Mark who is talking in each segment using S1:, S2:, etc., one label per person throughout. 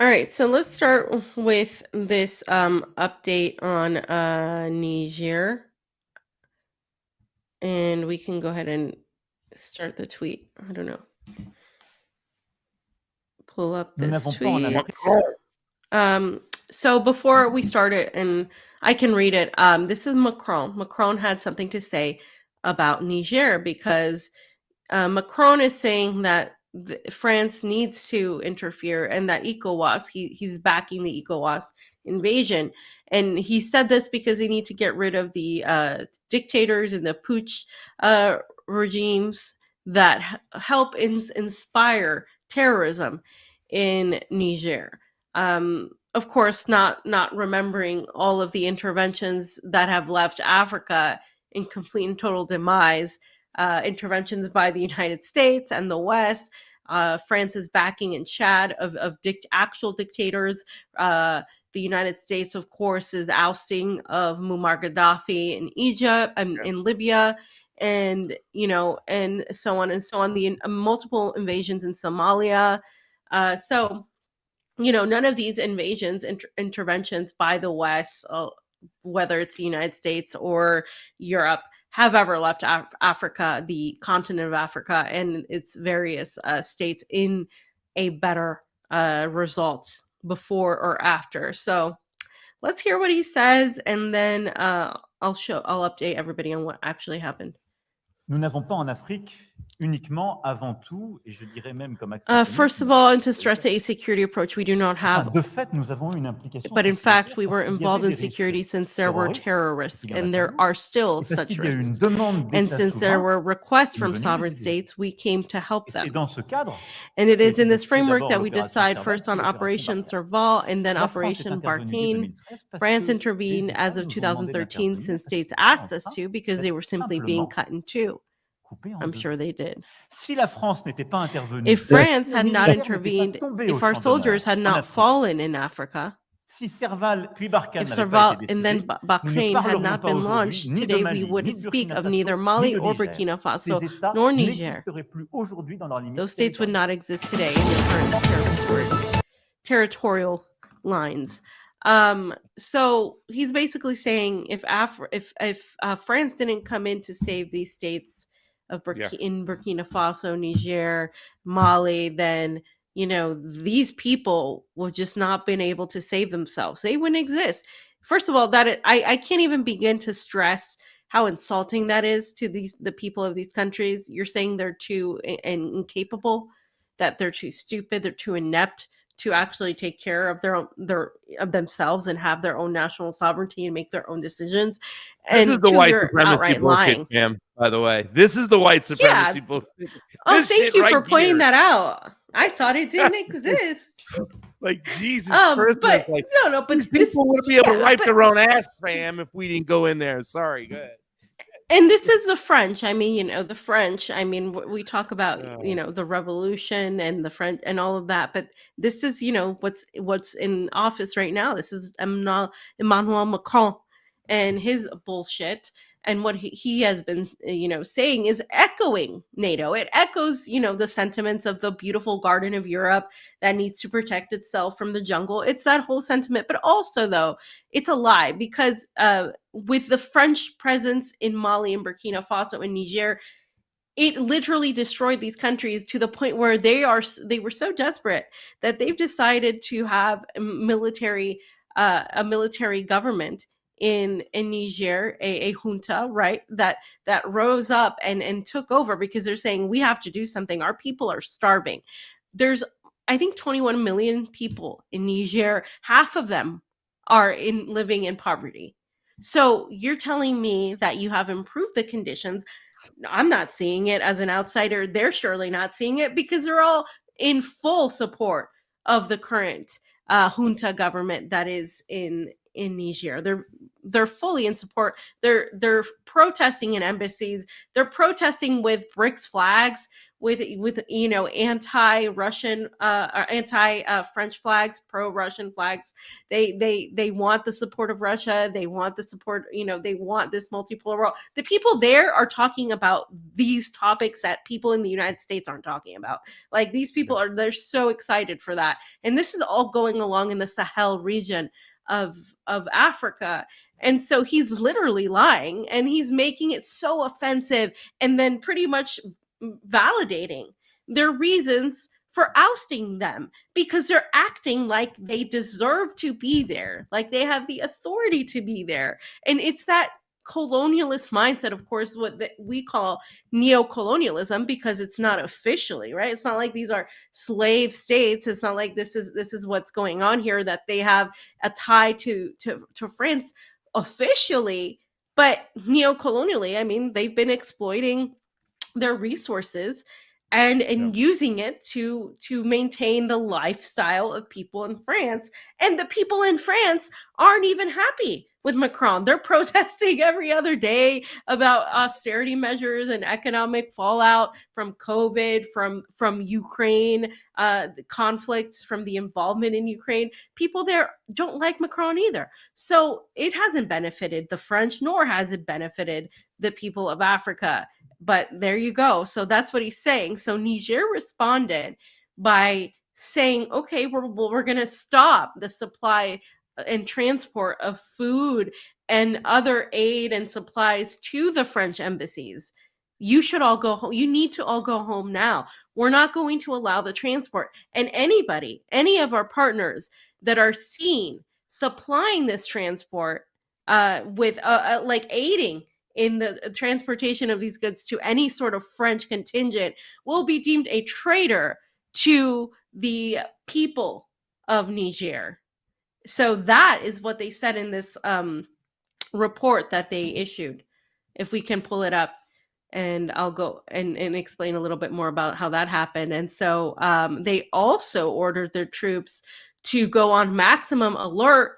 S1: All right, so let's start with this update on Niger, and we can go ahead and start the tweet. I don't know, pull up
S2: Nous
S1: this
S2: n'avons pas en
S1: tweet.
S2: Afrique.
S3: Macron.
S1: Um, so before we start it, and I can read it. This is Macron. Macron had something to say about Niger because Macron is saying that France needs to interfere and that ECOWAS, he's backing the ECOWAS invasion. And he said this because they need to get rid of the dictators and the putsch regimes that help inspire terrorism in Niger. Of course, not remembering all of the interventions that have left Africa in complete and total demise, interventions by the United States and the West, France's backing in Chad of actual dictators. The United States, of course, is ousting of Muammar Gaddafi in Egypt and
S3: Yeah.
S1: in Libya, and and so on and so on. The multiple invasions in Somalia. So none of these invasions, interventions by the West, whether it's the United States or Europe, have ever left Africa, the continent of Africa, and its various states in a better result before or after. So let's hear what he says, and then I'll update everybody on what actually happened.
S2: Nous n'avons pas en Afrique uniquement, avant tout, et je dirais même comme accent
S1: First of
S2: pénible,
S1: all, and to stress a security approach, we do not have.
S2: de fait, nous avons une implication
S1: But in fact, we
S2: sécuritaire
S1: were
S2: parce qu'il y
S1: involved
S2: avait
S1: in
S2: des risques
S1: security since there were
S2: terroristes,
S1: terror
S2: parce
S1: risks,
S2: qu'il y en a
S1: and there
S2: toujours,
S1: are still
S2: et parce
S1: such
S2: qu'il y a eu une
S1: risks.
S2: demande
S1: And
S2: d'États
S1: since there
S2: souverains
S1: were requests
S2: de nous
S1: from
S2: venir
S1: sovereign
S2: les aider.
S1: states, we came to help
S2: Et c'est
S1: them.
S2: dans ce cadre
S1: And it
S2: qu'a
S1: is
S2: été
S1: in this
S2: décidé
S1: framework
S2: d'abord
S1: that we
S2: l'opération
S1: decide
S2: Serval,
S1: first
S2: puis
S1: on
S2: l'opération
S1: Operation
S2: Barkhane.
S1: Serval and then
S2: La France est
S1: Operation
S2: intervenue dès
S1: Barkhane.
S2: 2013 parce
S1: France
S2: que les
S1: intervened
S2: États
S1: as of
S2: nous ont demandé
S1: 2013
S2: d'intervenir
S1: since
S2: parce qu'ils
S1: states
S2: étaient en
S1: asked us
S2: train
S1: to because they
S2: d'être
S1: were simply being
S2: simplement
S1: cut in two.
S2: coupés en
S1: I'm
S2: deux.
S1: sure they did.
S2: Si la France n'était pas intervenue,
S1: If
S3: Yeah.
S1: France
S2: si nos
S1: had not
S2: militaires n'étaient pas
S1: intervened,
S2: tombés au
S1: if our
S2: champ d'honneur
S1: soldiers had
S2: en
S1: not
S2: Afrique,
S1: fallen in Africa,
S2: si Serval puis Barkhane
S1: if
S2: n'avaient pas été
S1: Serval and then
S2: décidés, nous ne
S1: Bahrain had
S2: parlerions
S1: not
S2: pas
S1: been
S2: aujourd'hui
S1: launched,
S2: ni de
S1: today we
S2: Mali, ni
S1: wouldn't
S2: de
S1: speak
S2: Burkina
S1: of neither
S2: Faso, ni
S1: Mali
S2: de
S1: or
S2: Niger.
S1: Burkina
S2: Ces
S1: Faso
S2: États
S1: nor Niger.
S2: n'existeraient plus aujourd'hui dans leurs limites
S1: Those states would
S2: territoriales.
S1: not exist today in their current territorial lines. So he's basically saying if France didn't come in to save these states of
S3: Yeah.
S1: in Burkina Faso, Niger, Mali, then these people would just not been able to save themselves. They wouldn't exist. First of all, I can't even begin to stress how insulting that is to the people of these countries. You're saying they're too incapable, that they're too stupid, they're too inept to actually take care of of themselves and have their own national sovereignty and make their own decisions.
S3: This is
S1: And
S3: the
S1: two,
S3: white
S1: you're
S3: supremacy
S1: outright
S3: bullshit,
S1: lying.
S3: Pam, by the way. This is the white supremacy
S1: Yeah.
S3: bullshit.
S1: Oh,
S3: This
S1: thank
S3: shit
S1: you
S3: right
S1: for pointing
S3: here.
S1: that out. I thought it didn't exist.
S3: Like, Jesus Christmas.
S1: But
S3: Like,
S1: no,
S3: these
S1: but this,
S3: people wouldn't be able to
S1: yeah,
S3: wipe
S1: but
S3: their own ass, Pam, if we didn't go in there. Sorry, go ahead.
S1: and this is the French. I mean, the French. I mean, we talk about
S3: Oh,
S1: the revolution and the French and all of that, but this is what's in office right now. This is Emmanuel Macron and his bullshit. And what he has been saying is echoing NATO. It echoes the sentiments of the beautiful garden of Europe that needs to protect itself from the jungle. It's that whole sentiment, but also though it's a lie because with the French presence in Mali and Burkina Faso and Niger, it literally destroyed these countries to the point where they were so desperate that they've decided to have a military government in Niger, a junta, right, that rose up and took over because they're saying we have to do something. Our people are starving. There's I think 21 million people in Niger. Half of them are in living in poverty. So you're telling me that you have improved the conditions. I'm not seeing it as an outsider. They're surely not seeing it because they're all in full support of the current junta government that is in Niger. They're fully in support. They're protesting in embassies. They're protesting with BRICS flags, with anti-Russian or anti-French flags, pro-Russian flags. They want the support of Russia. They want the support, they want this multipolar world. The people there are talking about these topics that people in the United States aren't talking about. Like, these people they're so excited for that. And this is all going along in the Sahel region of Africa. And so he's literally lying, and he's making it so offensive, and then pretty much validating their reasons for ousting them, because they're acting like they deserve to be there, like they have the authority to be there. And it's that colonialist mindset, of course, what we call neo-colonialism, because it's not officially, right? It's not like these are slave states. It's not like this is what's going on here, that they have a tie to France officially. But neo-colonially, I mean, they've been exploiting their resources and using it to maintain the lifestyle of people in France. And the people in France aren't even happy with Macron. They're protesting every other day about austerity measures and economic fallout from COVID, from Ukraine, the conflicts, from the involvement in Ukraine. People there don't like Macron either. So it hasn't benefited the French, nor has it benefited the people of Africa. But there you go. So that's what he's saying. So Niger responded by saying, okay, we're going to stop the supply and transport of food and other aid and supplies to the French embassies. You should all go home. You need to all go home now. We're not going to allow the transport. And any of our partners that are seen supplying this transport with like aiding in the transportation of these goods to any sort of French contingent will be deemed a traitor to the people of Niger. So that is what they said in this report that they issued. If we can pull it up, and I'll go and explain a little bit more about how that happened. And so they also ordered their troops to go on maximum alert,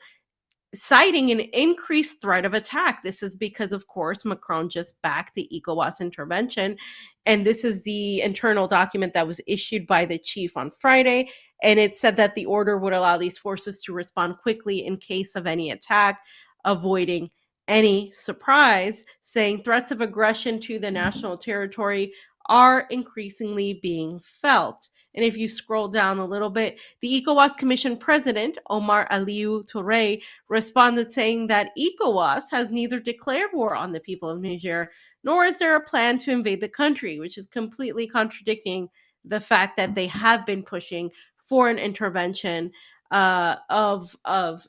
S1: citing an increased threat of attack. This is because, of course, Macron just backed the ECOWAS intervention. And this is the internal document that was issued by the chief on Friday. And it said that the order would allow these forces to respond quickly in case of any attack, avoiding any surprise, saying threats of aggression to the national territory are increasingly being felt. And if you scroll down a little bit, the ECOWAS Commission President, Omar Aliou Touré, responded saying that ECOWAS has neither declared war on the people of Niger, nor is there a plan to invade the country, which is completely contradicting the fact that they have been pushing for an intervention of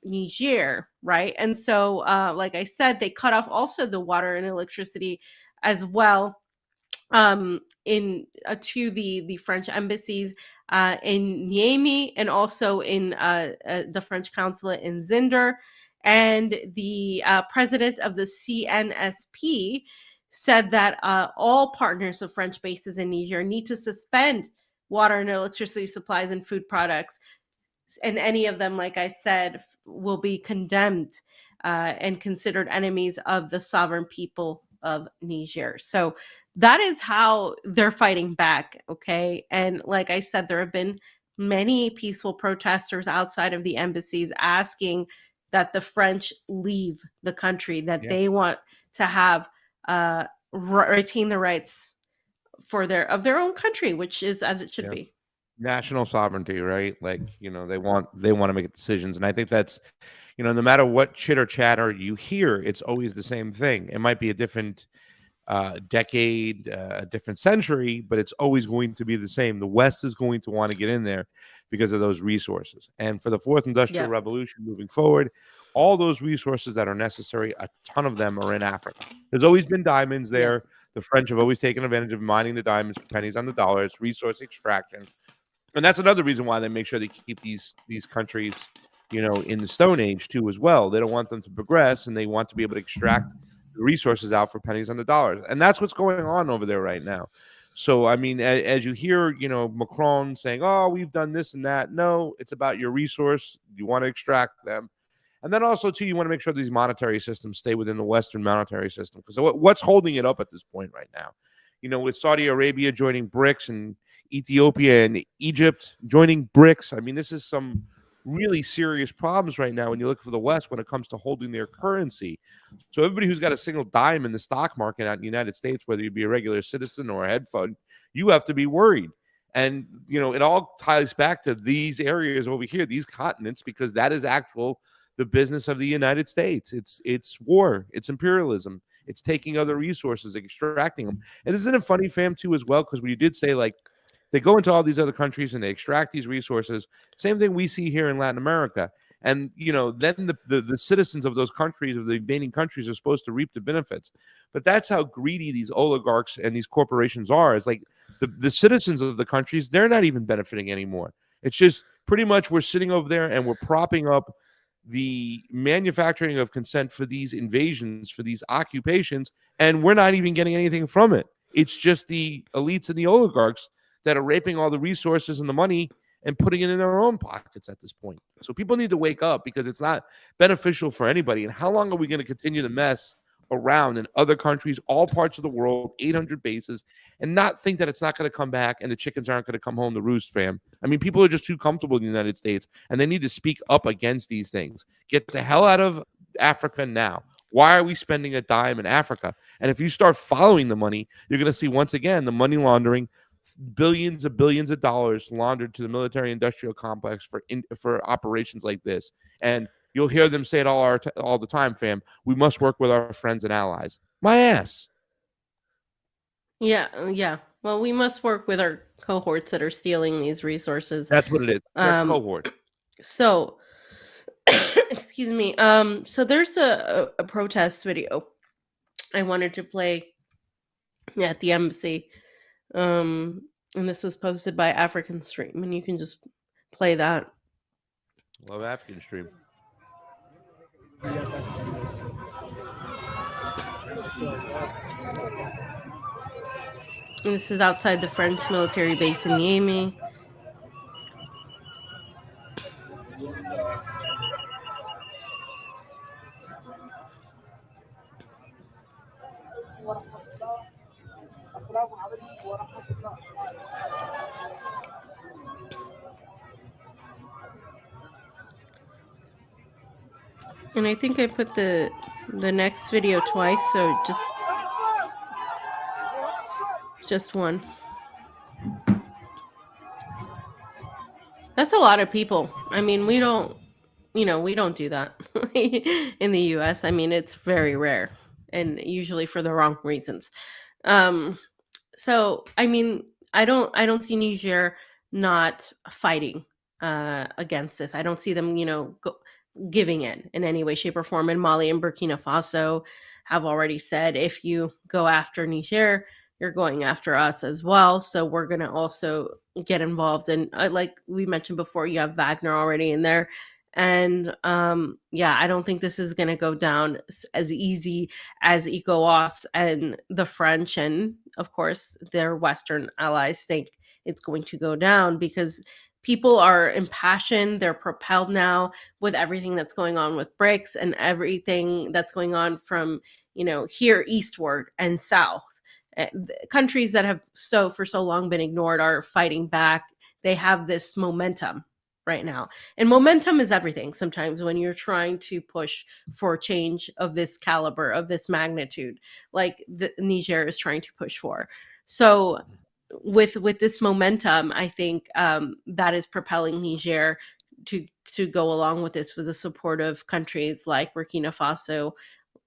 S1: Niger, right? And so, like I said, they cut off also the water and electricity as well in to the French embassies in Niamey, and also in the French consulate in Zinder. And the president of the CNSP said that all partners of French bases in Niger need to suspend water and electricity supplies and food products. And any of them, like I said, will be condemned and considered enemies of the sovereign people of Niger. So that is how they're fighting back, okay? And like I said, there have been many peaceful protesters outside of the embassies asking that the French leave the country, that they want to have retain the rights for their own country, which is as it should be.
S3: National sovereignty, right? Like, they want to make decisions. And I think that's, no matter what chitter chatter you hear, it's always the same thing. It might be a different decade, a different century, but it's always going to be the same. The West is going to want to get in there because of those resources. And for the fourth industrial revolution moving forward, all those resources that are necessary, a ton of them are in Africa. There's always been diamonds there. The French have always taken advantage of mining the diamonds for pennies on the dollar. It's resource extraction. And that's another reason why they make sure they keep these countries, in the Stone Age too as well. They don't want them to progress, and they want to be able to extract the resources out for pennies on the dollar. And that's what's going on over there right now. So, I mean, as you hear, Macron saying, oh, we've done this and that. No, it's about your resource. You want to extract them. And then also, too, you want to make sure these monetary systems stay within the Western monetary system. Because what's holding it up at this point right now? with Saudi Arabia joining BRICS and Ethiopia and Egypt joining BRICS. I mean, this is some really serious problems right now when you look for the West when it comes to holding their currency. So everybody who's got a single dime in the stock market out in the United States, whether you be a regular citizen or a hedge fund, you have to be worried. And, it all ties back to these areas over here, these continents, because that is the business of the United States. It's war, it's imperialism, it's taking other resources, extracting them. And isn't it funny, fam, too, as well? Because when you did say, like, they go into all these other countries and they extract these resources, same thing we see here in Latin America. And, then the citizens of those countries, of the invading countries, are supposed to reap the benefits. But that's how greedy these oligarchs and these corporations are. Is like the citizens of the countries, they're not even benefiting anymore. It's just pretty much we're sitting over there and we're propping up the manufacturing of consent for these invasions, for these occupations, and we're not even getting anything from it. It's just the elites and the oligarchs that are raping all the resources and the money and putting it in their own pockets at this point. So people need to wake up, because it's not beneficial for anybody. And how long are we going to continue to mess around in other countries, all parts of the world, 800 bases, and not think that it's not going to come back and the chickens aren't going to come home to roost, fam? I mean, people are just too comfortable in the United States, and they need to speak up against these things. Get the hell out of Africa now. Why are we spending a dime in Africa? And if you start following the money, you're going to see, once again, the money laundering, billions of dollars laundered to the military-industrial complex for operations like this. And you'll hear them say it all the time, fam. We must work with our friends and allies. My ass.
S1: Yeah. Well, we must work with our cohorts that are stealing these resources.
S3: That's what it is. Cohort.
S1: So, excuse me. So there's a protest video I wanted to play at the embassy. And this was posted by African Stream, and you can just play that.
S3: Love African Stream.
S1: And this is outside the French military base in Niamey. And I think I put the next video twice, so just one. That's a lot of people. I mean, we don't do that in the US. I mean, it's very rare, and usually for the wrong reasons. So I mean, I don't see Niger not fighting against this. I don't see them, giving in any way, shape, or form. And Mali and Burkina Faso have already said, if you go after Niger, you're going after us as well. So we're going to also get involved. And like we mentioned before, you have Wagner already in there. And I don't think this is going to go down as easy as ECOWAS and the French and, of course, their Western allies think it's going to go down, because people are impassioned. They're propelled now with everything that's going on with BRICS and everything that's going on from, here eastward and south. Countries that have for so long been ignored are fighting back. They have this momentum right now. And momentum is everything sometimes when you're trying to push for change of this caliber, of this magnitude, like the Niger is trying to push for. So with this momentum, I think that is propelling Niger to go along with this, with the support of countries like Burkina Faso,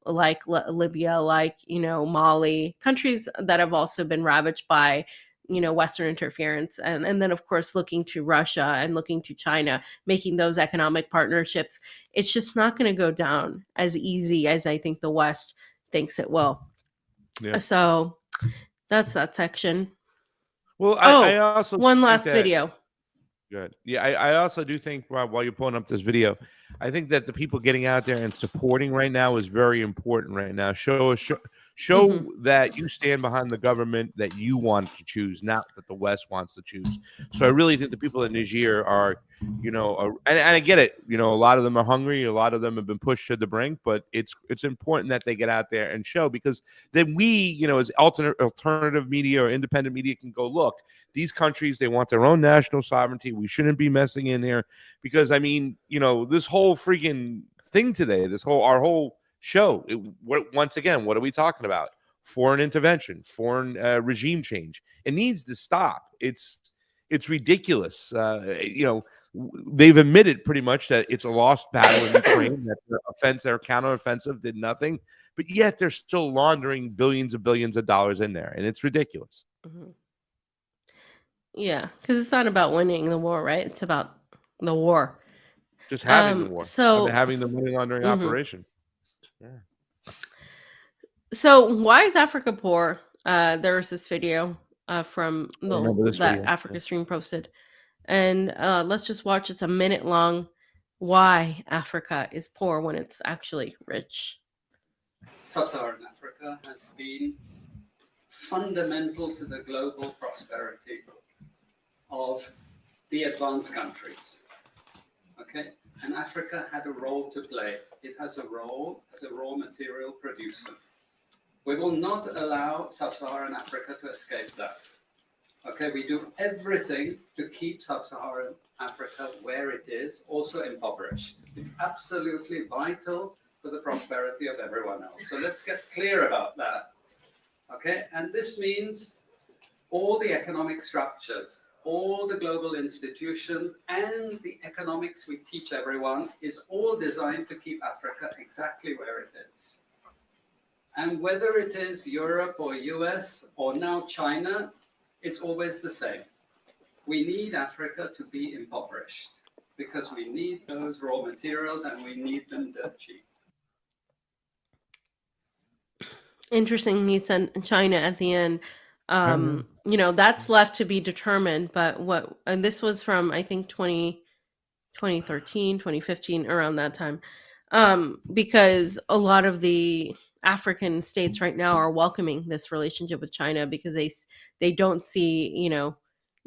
S1: like Libya, like, Mali, countries that have also been ravaged by, Western interference. And then, of course, looking to Russia and looking to China, making those economic partnerships. It's just not going to go down as easy as I think the West thinks it will. Yeah. So that's that section.
S3: Well, I also
S1: one last video.
S3: Good. Yeah, I also do think, Rob, while you're pulling up this video, I think that the people getting out there and supporting right now is very important right now. Show that you stand behind the government that you want to choose, not that the West wants to choose. So I really think the people in Niger are you know, and I get it. You know, a lot of them are hungry. A lot of them have been pushed to the brink. But it's important that they get out there and show, because then we, you know, as alternative media or independent media can go, look, these countries, they want their own national sovereignty. We shouldn't be messing in there, because I mean, you know, this whole freaking thing today, our whole show, once again, what are we talking about? Foreign intervention, foreign regime change. It needs to stop. It's ridiculous. You know, they've admitted pretty much that it's a lost battle in Ukraine, that their counteroffensive did nothing, but yet they're still laundering billions of dollars in there, and it's ridiculous.
S1: Mhm. Yeah, because it's not about winning the war, right? It's about the war.
S3: Just having the war,
S1: So,
S3: having the money laundering
S1: mhm.
S3: operation. Yeah.
S1: So why is Africa poor? There was this video from
S3: I remember this
S1: that
S3: video.
S1: Africa Stream posted, and let's just watch. It's a minute long. Why Africa is poor when it's actually rich.
S4: Sub-Saharan Africa has been fundamental to the global prosperity of the advanced countries. Okay, and Africa had a role to play. It has a role as a raw material producer. We will not allow Sub-Saharan Africa to escape that. Okay, we do everything to keep Sub-Saharan Africa where it is, also impoverished. It's absolutely vital for the prosperity of everyone else. So let's get clear about that. Okay, and this means all the economic structures, all the global institutions, and the economics we teach everyone is all designed to keep Africa exactly where it is. And whether it is Europe or US or now China, it's always the same. We need Africa to be impoverished because we need those raw materials and we need them dirt cheap.
S1: Interesting. He said China at the end. You know, that's left to be determined. But and this was from, I think, 2013, 2015, around that time. Because a lot of the African states right now are welcoming this relationship with China because they don't see, you know,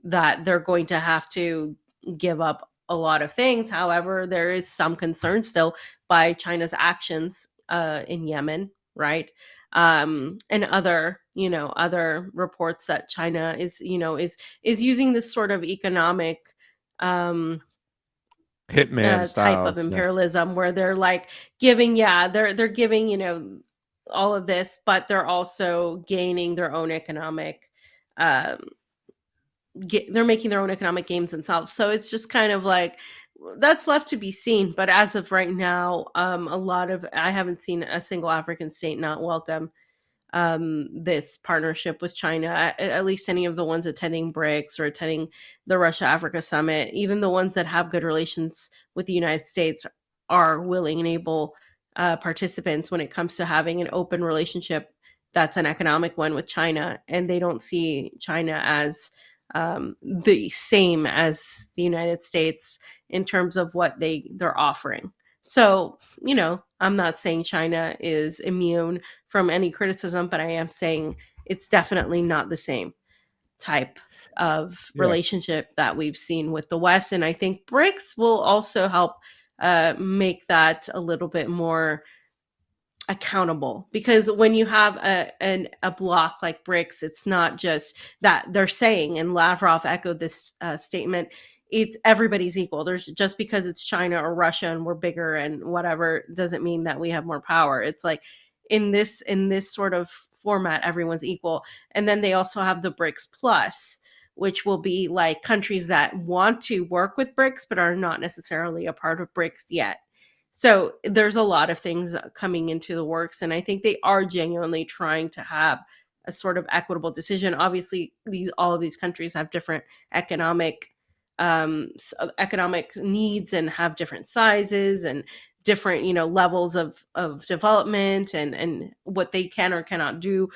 S1: that they're going to have to give up a lot of things. However, there is some concern still by China's actions in Yemen, right? And other, you know, other reports that China is, you know, is using this sort of economic
S3: Hitman
S1: type of
S3: style. Yeah.
S1: imperialism where they're like giving, yeah, they're giving, you know, all of this, but they're also gaining their own economic um they're making their own economic gains themselves. So it's just kind of like that's left to be seen. But as of right now, a lot of I haven't seen a single African state not welcome this partnership with China, at least any of the ones attending BRICS or attending the Russia Africa Summit, even the ones that have good relations with the United States are willing and able participants when it comes to having an open relationship that's an economic one with China. And they don't see China as the same as the United States in terms of what they're offering. So, you know, I'm not saying China is immune from any criticism, but I am saying it's definitely not the same type of
S3: Yeah.
S1: relationship that we've seen with the West. And I think BRICS will also help make that a little bit more accountable, because when you have a block like BRICS, it's not just that they're saying, and Lavrov echoed this statement, it's everybody's equal. There's just because it's China or Russia and we're bigger and whatever doesn't mean that we have more power. It's like in this sort of format, everyone's equal. And then they also have the BRICS Plus, which will be like countries that want to work with BRICS but are not necessarily a part of BRICS yet. So there's a lot of things coming into the works, and I think they are genuinely trying to have a sort of equitable decision. Obviously, all of these countries have different economic needs and have different sizes and different, you know, levels of development, and what they can or cannot do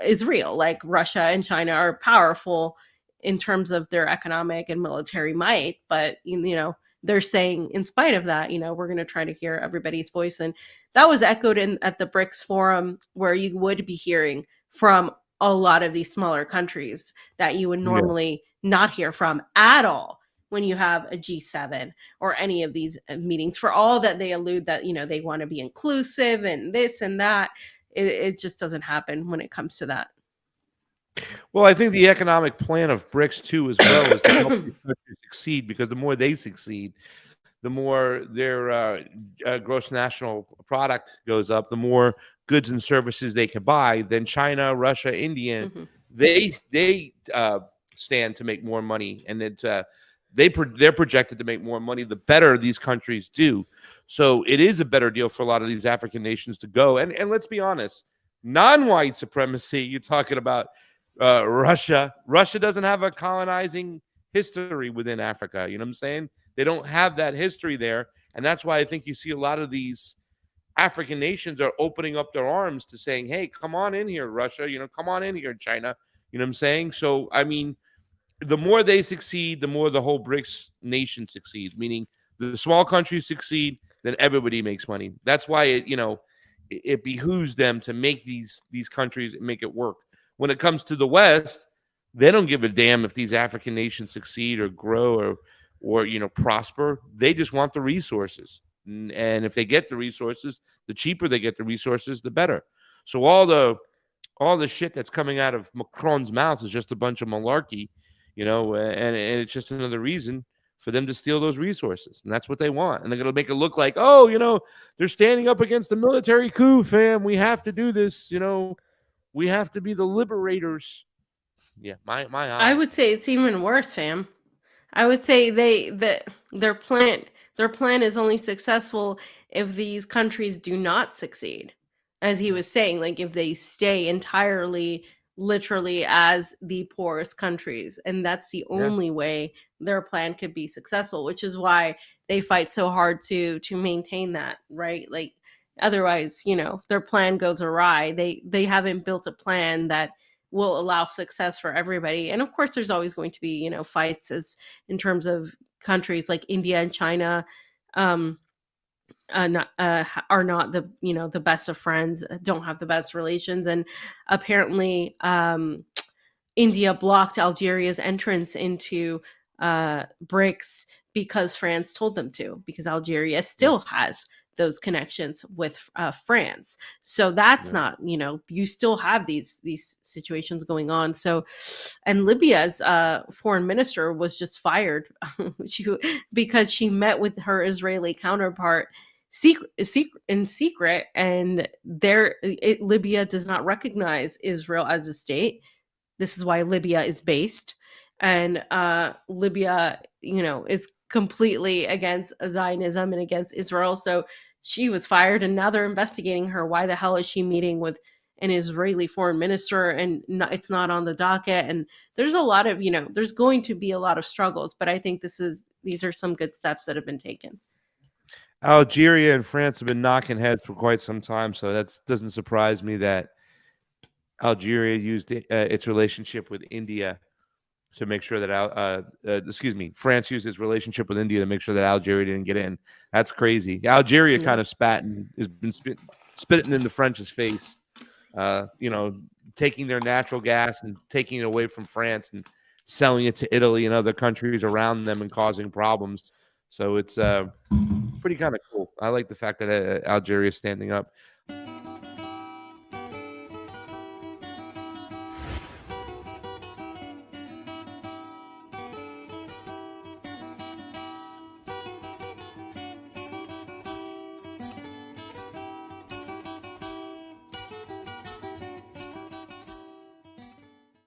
S1: is real. Like Russia and China are powerful in terms of their economic and military might, but you know, they're saying in spite of that, you know, we're going to try to hear everybody's voice. And that was echoed at the BRICS forum, where you would be hearing from a lot of these smaller countries that you would normally not hear from at all. when you have a G7 or any of these meetings. For all that they allude that, they want to be inclusive and this and that, it just doesn't happen when it comes to that.
S3: Well, I think the economic plan of BRICS too, as well, is to help these countries succeed, because the more they succeed, the more their gross national product goes up, the more goods and services they can buy. Then China, Russia, India, they stand to make more money, and they're projected to make more money the better these countries do. So it is a better deal for a lot of these African nations to go. And let's be honest, non-white supremacy, you're talking about Russia. Russia doesn't have a colonizing history within Africa. You know what I'm saying? They don't have that history there. And that's why I think you see a lot of these African nations are opening up their arms to saying, hey, come on in here, Russia, come on in here, China. You know what I'm saying? So, I mean, the more they succeed, the more the whole BRICS nation succeeds, meaning the small countries succeed, then everybody makes money. That's why it behooves them to make these countries make it work. When it comes to the West, they don't give a damn if these African nations succeed or grow or prosper. They just want the resources. And if they get the resources, the cheaper they get the resources, the better. So all the shit that's coming out of Macron's mouth is just a bunch of malarkey, and it's just another reason for them to steal those resources. And that's what they want. And they're going to make it look like, they're standing up against the military coup, fam. We have to do this, we have to be the liberators. Yeah, my eye.
S1: I would say it's even worse, fam. I would say their plan is only successful if these countries do not succeed. As he was saying, like if they stay entirely literally as the poorest countries, and that's the only way their plan could be successful, which is why they fight so hard to maintain that, right? Like otherwise, their plan goes awry. They haven't built a plan that will allow success for everybody. And of course there's always going to be, fights as in terms of countries like India and China are not the best of friends, don't have the best relations. And apparently India blocked Algeria's entrance into BRICS because France told them to, because Algeria still has those connections with France. So that's not, you still have these situations going on. So, and Libya's foreign minister was just fired because she met with her Israeli counterpart in secret, and Libya does not recognize Israel as a state. This is why Libya is based, and Libya, is completely against Zionism and against Israel. So she was fired, and now they're investigating her. Why the hell is she meeting with an Israeli foreign minister and it's not on the docket? And there's a lot of, there's going to be a lot of struggles, but I think these are some good steps that have been taken.
S3: Algeria and France have been knocking heads for quite some time, so that doesn't surprise me that Algeria used its relationship with India to make sure that France used its relationship with India to make sure that Algeria didn't get in. That's crazy. Algeria kind of has been spitting in the French's face, taking their natural gas and taking it away from France and selling it to Italy and other countries around them and causing problems. So it's pretty kind of cool. I like the fact that Algeria is standing up.